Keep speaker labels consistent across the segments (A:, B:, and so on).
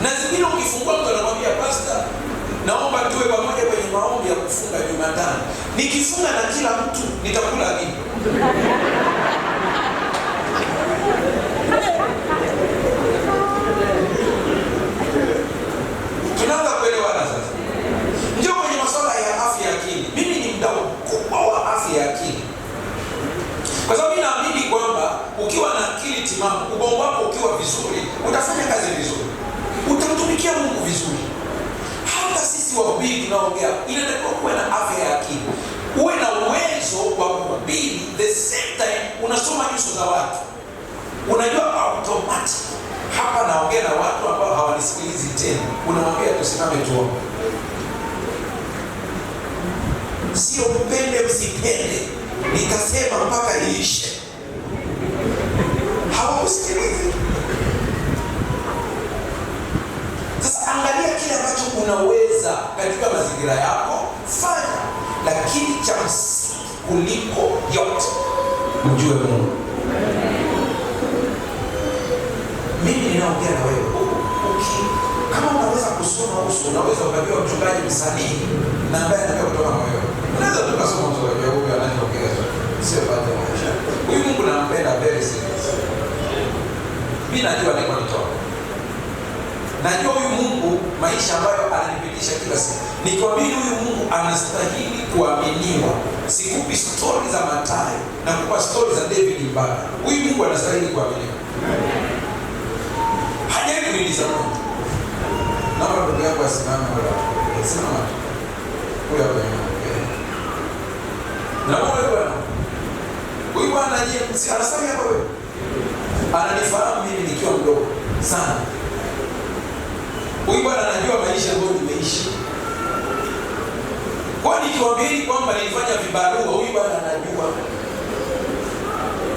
A: Na zingine ukifungua mtu anakuambia pastor, naomba tuwe pamoja kwenye maombi ya kufunga Jumatano. Nikifunga na kila mtu nitakula nini? Tunaanza kuelewana sasa. Ndio kwenye masuala ya afya ya akili. Mimi ni mdau mkubwa wa afya ya akili. Kwa sababu mimi naamini kwamba ukiwa na akili timamu, ubongo wako ukiwa vizuri, utafanya kazi vizuri. Utamtumikia Mungu vizuri. Hata sisi wahubiri tunaongea, inatakiwa kuwe na afya ya akili. Uwe na uwezo wa kuhubiri, the same time unasoma nyuso za watu. Unajua automatic. Hapa naongea na watu ambao hawanisikilizi tena. Unamwambia tusimame tuombe. Sio mpende msipende. Nitasema mpaka iishe. Hawakusikilizi. Sasa angalia kile ambacho unaweza katika mazingira yako, fanya. Lakini cha msingi kuliko yote, mjue Mungu. Mimi ninaongea na wewe. Kama unaweza kusoma uso, unaweza ukapewa mchungaji msanii na ambaye anataka kutoka moyoni. Unaweza tukasoma mchungaji wa huyu anayeongea. Sio baadhi ya maisha. Huyu Mungu nampenda very serious. Mimi najua niko nitoka. Najua huyu Mungu maisha ambayo ananipitisha kila siku. Nikwambia huyu Mungu anastahili kuaminiwa. Sikupi story za Mathayo na kupa story za David Mbaka. Huyu Mungu anastahili kuaminiwa. 2 Samueli. Naomba ndugu yako asimame wala. Simama. Huyu hapa yeye. Na huyu bwana yeye anasema hapa wewe. Ananifahamu mimi nikiwa mdogo sana. Huyu bwana anajua maisha ambayo nimeishi. Kwa nikiwaambia kwamba nilifanya vibarua, huyu bwana anajua.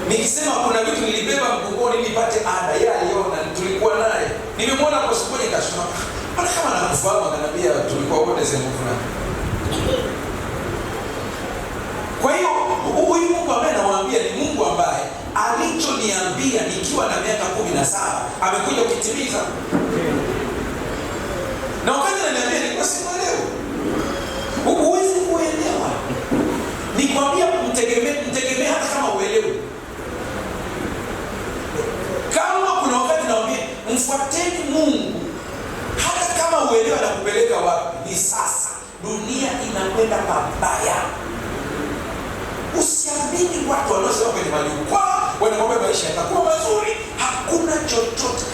A: Nikisema kuna vitu nilibeba mgongoni nipate ada, yeye aliona, tulikuwa naye. Nimemwona kwa siku moja kasema, "Ana kama anakufahamu," ananiambia tulikuwa wote sehemu fulani. Kwa hiyo huyu Mungu ambaye nawaambia ni Mungu ambaye alichoniambia nikiwa na miaka 17 amekuja kutimiza. Na wakati ananiambia nilikuwa simuelewi. Huwezi kuelewa. Nikwambia mtegemee hata kama uelewi. Kama kuna wakati naambia mfuateni Mungu hata kama uelewa na kupeleka wapi, ni sasa. Dunia inakwenda pabaya. Usiamini watu wanaosema kwenye majukwaa wanaomba maisha yatakuwa mazuri. Hakuna chochote.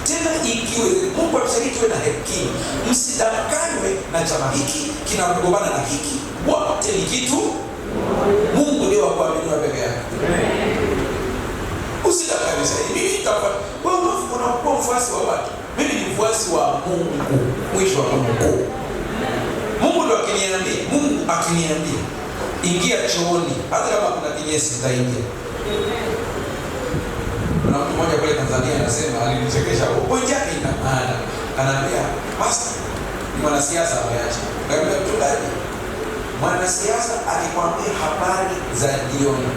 A: Tena ikiwe Mungu atusaidie tuwe na hekima. Msidanganywe na chama hiki kinagombana na hiki. Wote ni kitu. Mungu ndiye wa kuaminiwa peke yake. Usidanganywe sasa. Mimi nitafuata. Wewe unakuwa mfuasi wa watu. Mimi ni mfuasi wa Mungu. Mwisho wa Mungu. Mungu ndiye akiniambia, Mungu akiniambia ingia chooni, hata kama kuna kinyesi nitaingia. Kuna mtu mmoja kule Tanzania anasema, alinichekesha, pointi yake ina maana. Ananiambia, "Pastor, ni mwanasiasa ameacha." Nikamwambia, "Mchungaji, mwanasiasa akikwambia habari za jioni,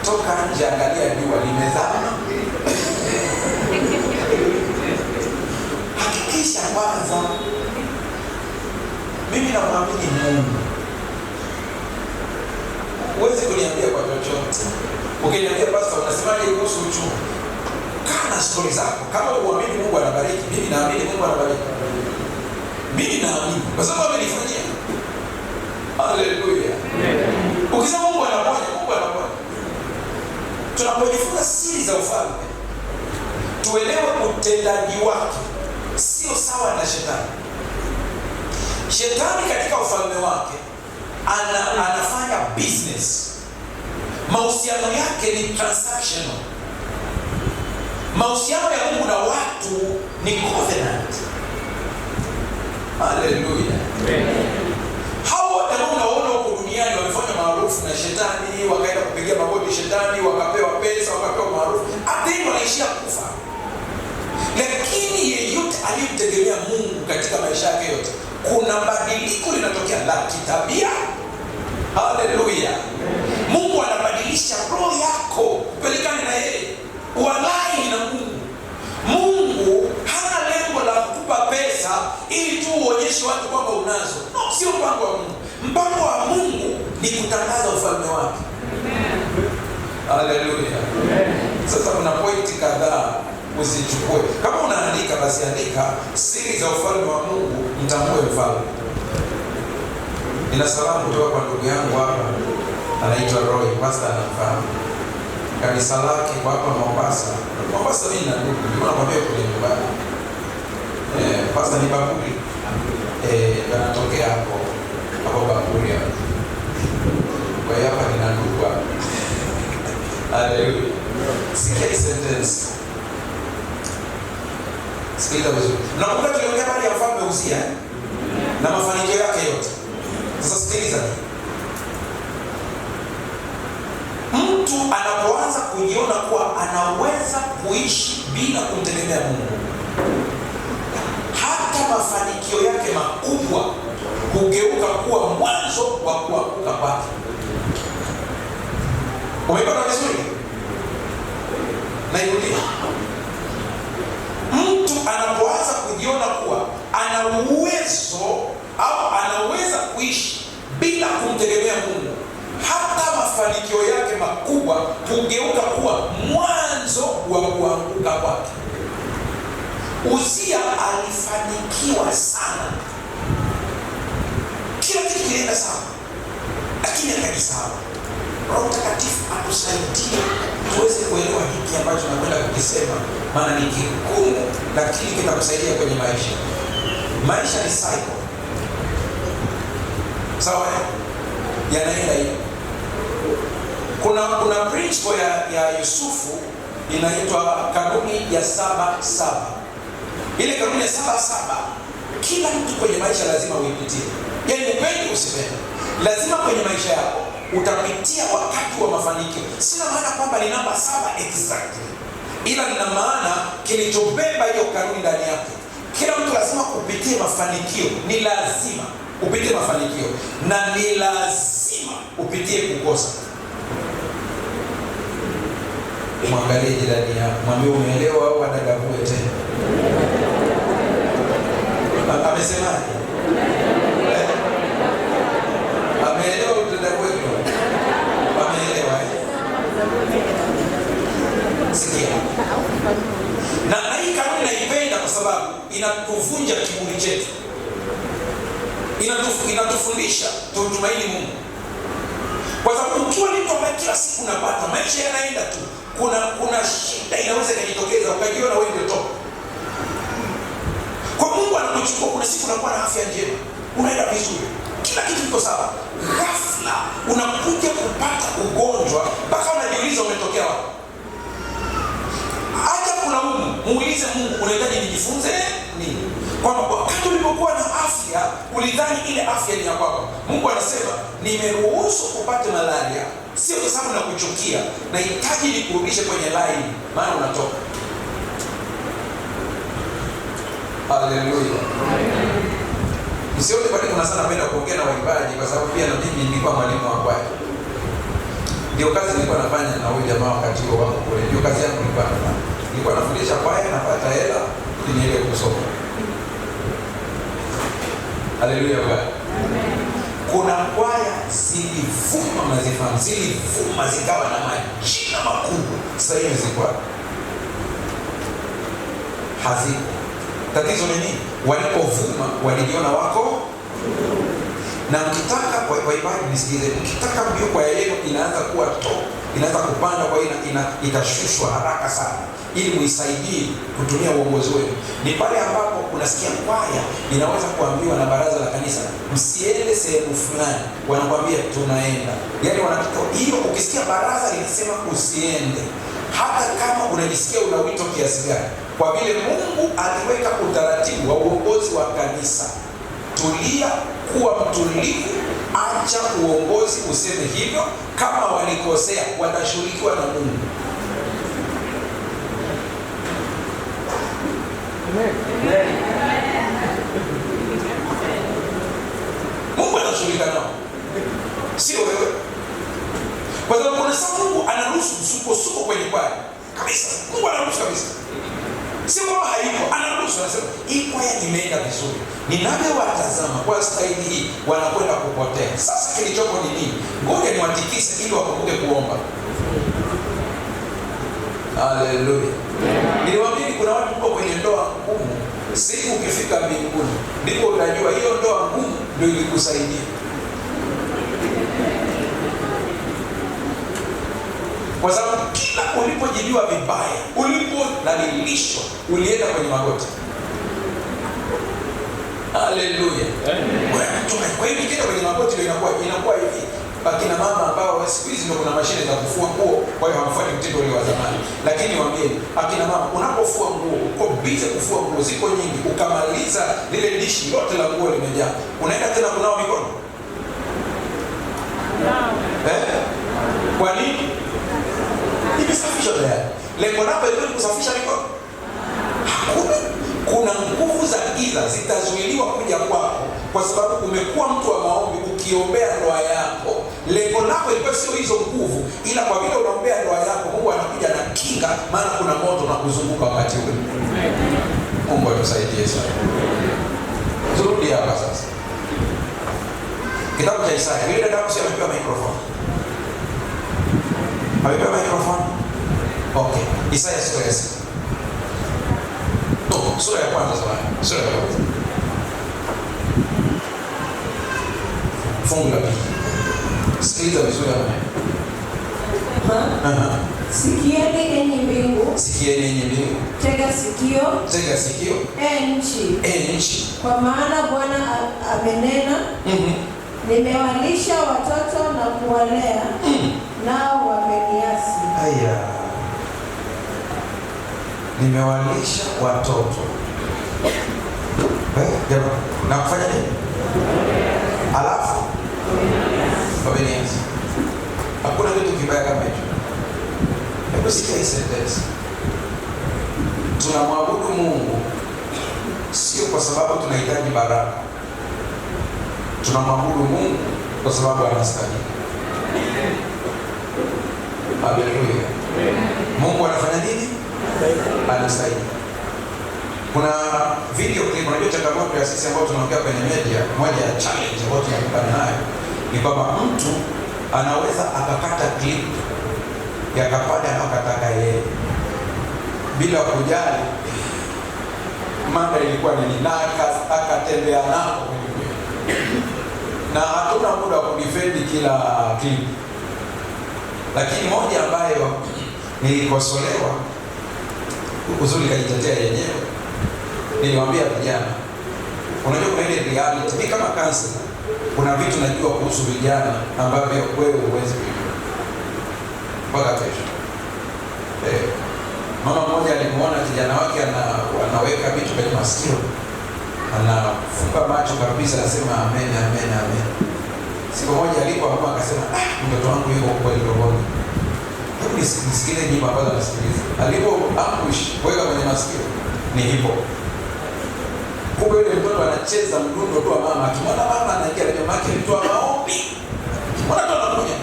A: toka nje angalia jua limezama." Hakikisha kwanza. Mimi namwamini Mungu. Huwezi kuniambia kwa chochote. Ukiniambia, "Pastor, unasemaje kuhusu uchumi?" Kaa na stori zako. Kama uamini Mungu anabariki, mimi naamini Mungu anabariki. Mimi naamini kwa sababu amenifanyia. Haleluya. Ukisema Mungu anaponya, Mungu anaponya. Tunapojifunza siri za ufalme, tuelewe utendaji wake sio sawa na shetani. Shetani katika ufalme wake anafanya business. Mahusiano yake ni transactional. Mahusiano ya Mungu na watu ni covenant. Haleluya. Hao wote ambao unaona huko duniani wamefanya maarufu na shetani, wakaenda kupigia magoti shetani, wakapewa pesa, wakapewa maarufu, hata wanaishia kufa. Lakini yeyote aliyemtegemea Mungu katika maisha yake yote, kuna badiliko linatokea la kitabia. Haleluya. Mungu anabadilisha roho yako kupelekana na yeye. Walai na Mungu. Mungu hana lengo la kukupa pesa ili tu uonyeshe watu kwamba unazo. No, sio mpango wa Mungu. Mpango wa Mungu ni kutangaza ufalme wake. Haleluya. Sasa kuna pointi kadhaa usichukue. Kama unaandika basi andika siri za ufalme wa Mungu, mtambue mfalme. Nina salamu kutoka kwa ndugu yangu hapa, anaitwa Roy, pastor anafahamu. Kanisa lake kwa hapa Mombasa. Mombasa mimi na ndugu, nakwambia kule nyumbani. Pastor ni Bakuli. Anatokea hapo Bakuli hapo. Kwa hiyo hapa nina ndugu hapa. Haleluya. Sikia sentence. Sikiliza vizuri. Nakumbuka tuliongea habari ya mfalme Uzia na mafanikio yake yote. Sasa sikiliza. Mtu anapoanza kujiona kuwa anaweza kuishi bila kumtegemea Mungu, hata mafanikio yake makubwa hugeuka kuwa mwanzo wa kuanguka kwake. Umepata vizuri? Nairudia. Mtu anapoanza kujiona kuwa ana uwezo au anaweza kuishi bila kumtegemea Mungu, hata mafanikio yake makubwa hugeuka kuwa mwanzo wa kuanguka kwake. Uzia alifanikiwa sana, kila kitu kilienda sawa, lakini akajisahau. Roho Mtakatifu atusaidie tuweze kuelewa hiki ambacho nakwenda kukisema. maana ni kigumu, lakini kitakusaidia kwenye maisha. Maisha ni cycle, sawa, yanaenda hivi. Kuna principle ya Yusufu inaitwa kanuni ya 7-7. Ile kanuni ya 7-7 kila mtu kwenye maisha lazima uipitie. Yaani upende usipende, lazima kwenye maisha yako utapitia wakati wa mafanikio. Sina maana kwamba ni namba 7 exactly, ila nina maana kilichobeba hiyo kanuni ndani yake. Kila mtu lazima upitie mafanikio, ni lazima upitie mafanikio, na ni lazima upitie kukosa. Mwangalie jirani yako, mwambie umeelewa au adadavue tena. Amesemaje? Ameelewa utadavue tu. Ameelewa sikia. Na hii kanuni naipenda kwa sababu inatuvunja kiburi chetu. Inatufundisha tumtumaini Mungu. Kwa sababu ukiwa ni mtu ambaye kila siku unapata, maisha yanaenda tu, kuna shida inaweza kujitokeza ukajiona wewe ndio top. Kwa Mungu anakuchukua, kuna siku unakuwa na afya njema, unaenda vizuri, kila kitu kiko sawa. Ghafla unakuja kupata ugonjwa mpaka unajiuliza umetokea wapi. Acha kulaumu, muulize Mungu, unahitaji nijifunze nini? Kwamba wakati ulipokuwa na afya ulidhani ile afya ni ya kwako. Mungu anasema nimeruhusu upate malaria, sio kwa sababu nakuchukia, nahitaji nikurudishe kwenye line, maana unatoka. Haleluya. Msione bali kuna sana napenda kuongea na waimbaji, kwa sababu pia na mimi nilikuwa mwalimu wa kwaya. Ndio kazi nilikuwa nafanya na huyu jamaa wakati huo wangu kule. Ndio kazi yangu nilikuwa nafanya. Nilikuwa nafundisha kwaya, napata hela ili niende kusoma. Haleluya Bwana. Kuna kwaya zilivuma mazifamu, zilivuma zikawa na majina makubwa. Sasa hivi ziko hazipo. Tatizo ni nini? Walipovuma walijiona wako. Na mkitaka kwa ibada nisikize, mkitaka mbio kwa yeye inaanza kuwa top, inaanza kupanda, kwa hiyo itashushwa haraka sana ili muisaidie kutumia uongozi wenu. Ni pale ambapo unasikia kwaya inaweza kuambiwa na baraza la kanisa msiende sehemu fulani, wanakuambia tunaenda. Yaani wanatoa hiyo, ukisikia baraza likisema usiende, hata kama unajisikia una wito kiasi gani, kwa vile Mungu aliweka utaratibu wa uongozi wa kanisa. Tulia, kuwa mtulivu, acha uongozi useme hivyo. Kama walikosea watashughulikiwa na Mungu. Mungu atashughulika nao, sio wewe. Kwa sababu kuna sababu Mungu anaruhusu msukosuko kwenye kwaya kabisa. Mungu anaruhusu kabisa, sio kama haipo, anaruhusu. Anasema hii kwaya imeenda vizuri, ninavyowatazama kwa staili hii wanakwenda kupotea. Sasa kilichopo ni nini? Ngoja niwatikise ili wakumbuke kuomba. Haleluya. Niliwaambia kuna watu wako kwenye ndoa ngumu, siku ukifika mbinguni ndipo utajua hiyo ndoa ngumu ndio ilikusaidia. Kwa sababu kila ulipojijua vibaya, ulipodhalilishwa, ulienda kwenye magoti. Haleluya. Kwa hiyo ukienda kwenye magoti ndio inakuwa hivi. Akina mama ambao siku hizi ndio kuna mashine za kufua nguo, kwa hiyo hawafuati mtindo ule wa zamani. Lakini niwaambie, akina mama unapofua nguo, uko busy kufua nguo ziko nyingi, ukamaliza lile dishi lote la nguo limejaa, unaenda tena kunawa mikono? Kwa nini? Imesafishwa tayari. Lengo lako ni kusafisha mikono? Hakuna. Kuna nguvu za giza zitazuiliwa kuja kwako kwa sababu umekuwa mtu wa maombi ukiombea ndoa yako. Lengo lako ilikuwa sio hizo nguvu, ila kwa vile unaombea ndoa yako Mungu anakuja na kinga, maana kuna moto na kuzunguka wakati ule. Mungu atusaidie sana. Turudi hapa sasa. Kitabu cha Isaya. Yule dada hapo amepewa microphone. Amepewa microphone? Okay. Isaya sura ya 6. Sura ya kwanza sana. Sura ya kwanza. Fungu la pili. Sikiliza vizuri hapa.
B: Sikieni enyi mbingu.
A: Sikieni enyi mbingu.
B: Tega sikio.
A: Tega sikio.
B: Nchi.
A: Nchi.
B: Kwa maana Bwana amenena. Nimewalisha watoto na kuwalea. Nao wameniasi.
A: Aya. Nimewalisha watoto. Na kufanya nini? Alafu wameniasi. Hakuna kitu kibaya kama hicho. Hebu sikia hii sentence. Tunamwabudu Mungu sio kwa sababu tunahitaji baraka. Tunamwabudu Mungu kwa sababu anastahili. Haleluya. Mungu anafanya nini? Anastahili. Kuna video clip, unajua changamoto ya sisi ambao tunaongea kwenye media, moja ya challenge ambayo tunakutana nayo ni kwamba mtu anaweza akakata clip yakapata anakataka yeye bila kujali mada ilikuwa nini, na akatembea nako na hatuna muda wa kudefend kila clip. Lakini moja ambayo nilikosolewa, uzuri kajitetea yenyewe, niliwaambia vijana, unajua kuna ile reality, mimi kama counselor kuna vitu najua kuhusu vijana ambavyo wewe huwezi kujua mpaka kesho. Mama mmoja alimuona kijana wake anaweka vitu kwenye masikio, anafunga macho kabisa, anasema amen amen amen. Siku moja alipoamua akasema, mtoto wangu yuko kweli rohoni, hebu nisikilize nyimbo ambazo anasikiliza. Alipo ambush kuweka kwenye masikio ni hipo. Kumbe yule mtoto anacheza mdundo tu wa mama, akimwona mama anaingia kwenye maki mtu wa maombi, mbona tu anakuja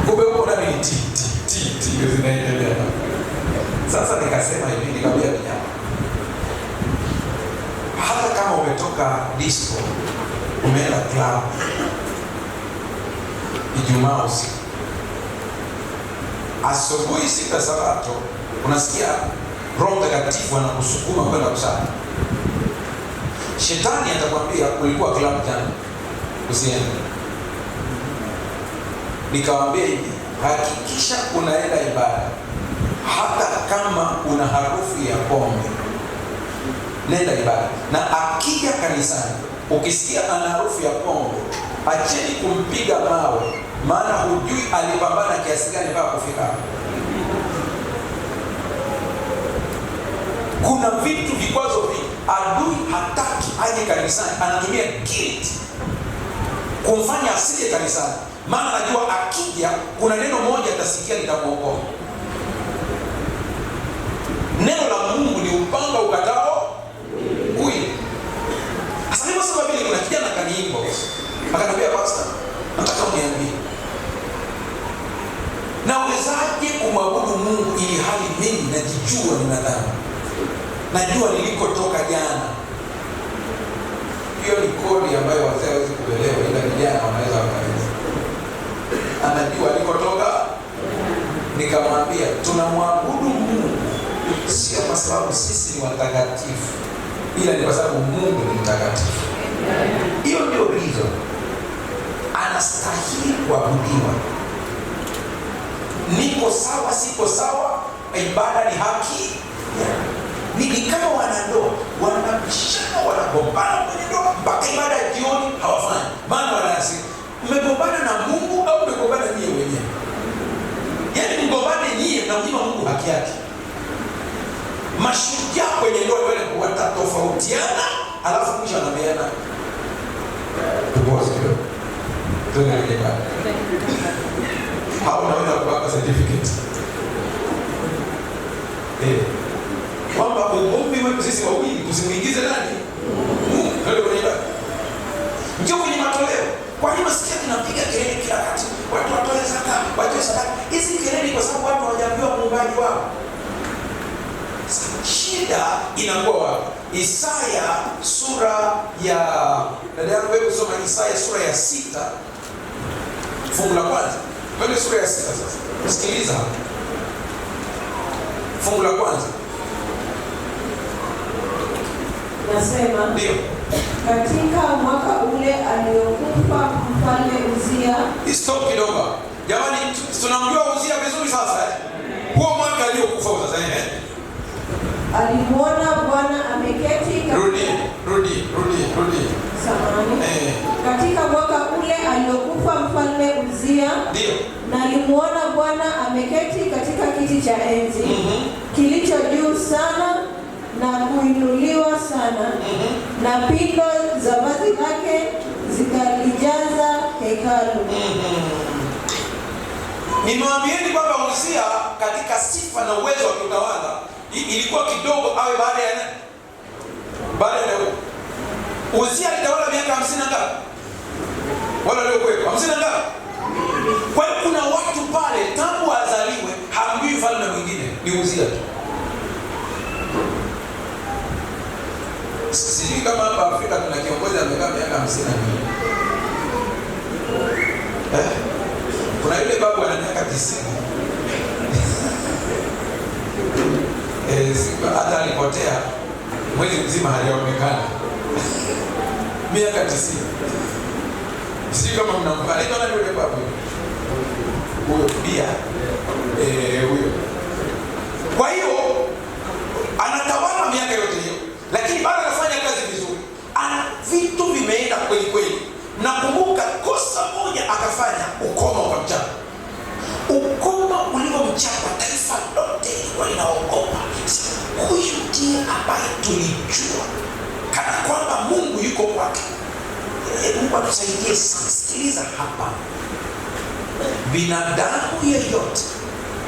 A: kumbe huko ndani ni ti ndio zinaendelea. Sasa nikasema hivi, nikamwambia vijana, hata kama umetoka disco, umeenda club Ijumaa usiku, asubuhi siku ya Sabato unasikia Roho Mtakatifu anakusukuma kwenda kusali, shetani atakwambia ulikuwa club jana, usiende. Nikawaambia hivi, hakikisha unaenda ibada hata kama una harufu ya pombe, nenda ibada. Na akija kanisani ukisikia ana harufu ya pombe, acheni kumpiga mawe, maana hujui alipambana kiasi gani mpaka kufika hapo. Kuna vitu vikwazo vingi, adui hataki aje kanisani, anatumia guilt kumfanya asije kanisani, maana anajua akija kuna neno moja atasikia litamuokoa. Neno la Mungu ni upanga ukatao kuwili. Sasa ndio sababu vile kuna kijana kaniimba, akaniambia pastor, nataka uniambie, nawezaje kumwabudu Mungu ili hali mimi najijua nina dhambi, najua nilikotoka jana. Hiyo ni kodi ambayo wazee hawezi kuelewa, ila vijana wanaweza wakaelewa. Anajua alikotoka. Nikamwambia tunamwabudu Mungu sio kwa sababu sisi ni watakatifu, ila ni kwa sababu Mungu ni mtakatifu. Hiyo ndio reason anastahili kuabudiwa. Niko sawa siko sawa, ibada ni haki. Ni kama wanandoa wanabishana, wanagombana kwenye ndoa mpaka ibada ya jioni hawafanyi, maana wanasi mmegombana na Mungu au mmegombana nyie wenyewe. Yaani mgombane nyie na mnyima Mungu haki yake. Mashujaa kwenye ndoa wale watatofautiana, alafu mwisho wanameana tubozi kidogo. Tunaelewa ibada. Hao wanaweza kupata certificate. Kwamba ugomvi wetu sisi wawili tusimuingize nani? Mungu. Ndio kwenye ibada. Ndio kwenye matoleo. Kwa nini msikia tunapiga kelele kila wakati? Watu watoe zaka, watoe sadaka. Hizi kelele kwa sababu watu hawajaambiwa muumbaji wao. Shida inakuwa wapi? Isaya sura ya, dada yangu wewe kusoma Isaya sura ya 6 fungu la kwanza. Twende sura ya 6 sasa. Sikiliza. Fungu la kwanza.
B: Nasema,
A: ndio,
B: katika mwaka ule aliokufa mfalme Uzia.
A: Stop kidogo. Jamani, tunamjua Uzia vizuri sasa Huo mwaka aliokufa sasa
B: alimuona Bwana ameketi samani. Katika mwaka ule aliokufa mfalme Uzia.
A: Ndio.
B: Na alimuona Bwana ameketi katika kiti cha enzi kilicho juu sana na kuinuliwa sana, na pindo za vazi lake zikalijaza hekalu.
A: Nimewaambieni kwamba Uzia katika sifa na uwezo wa kutawala ilikuwa kidogo awe baada ya nani? Baada ya Daudi. Uzia alitawala miaka 50 na ngapi? Wala leo kwetu 50 na ngapi? Kwa hiyo kuna watu pale tangu azaliwe hamjui mfalme mwingine, ni Uzia tu. Sisi kama hapa Afrika tuna kiongozi amekaa miaka 50 na mbili. Kuna yule babu ana miaka 90. Hata alipotea mwezi mzima hajaonekana. Miaka 90. Sisi kama mnamfahamu nani yule babu? Huyo pia huyo. Kwa hiyo anatawala miaka yote hiyo, lakini bado anafanya kazi vizuri. Ana vitu vimeenda kweli kweli. Nakumbuka kosa moja akafanya, ukoma kwa mchapa. Ukoma ulivyomchapa taifa lote lilikuwa linaogopa. Huyu ndiye ambaye tulijua kana kwamba Mungu yuko kwake. Mungu atusaidie sana. Sikiliza hapa. Binadamu yeyote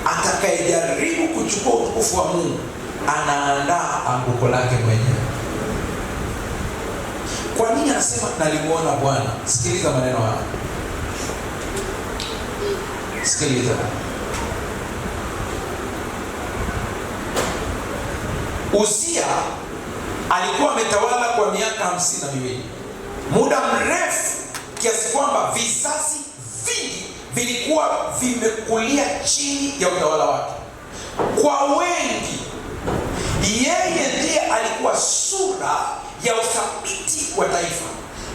A: atakayejaribu kuchukua utukufu wa Mungu anaandaa anguko lake mwenyewe. Kwa nini anasema nalimuona Bwana? Sikiliza maneno haya. Sikiliza. Uzia alikuwa ametawala kwa miaka 52. Muda mrefu kiasi kwamba vizazi vingi vilikuwa vimekulia chini ya utawala wake. Kwa wengi, yeye ndiye alikuwa sura ya uthabiti wa taifa,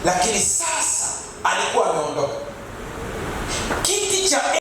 A: lakini sasa alikuwa ameondoka. Kiti cha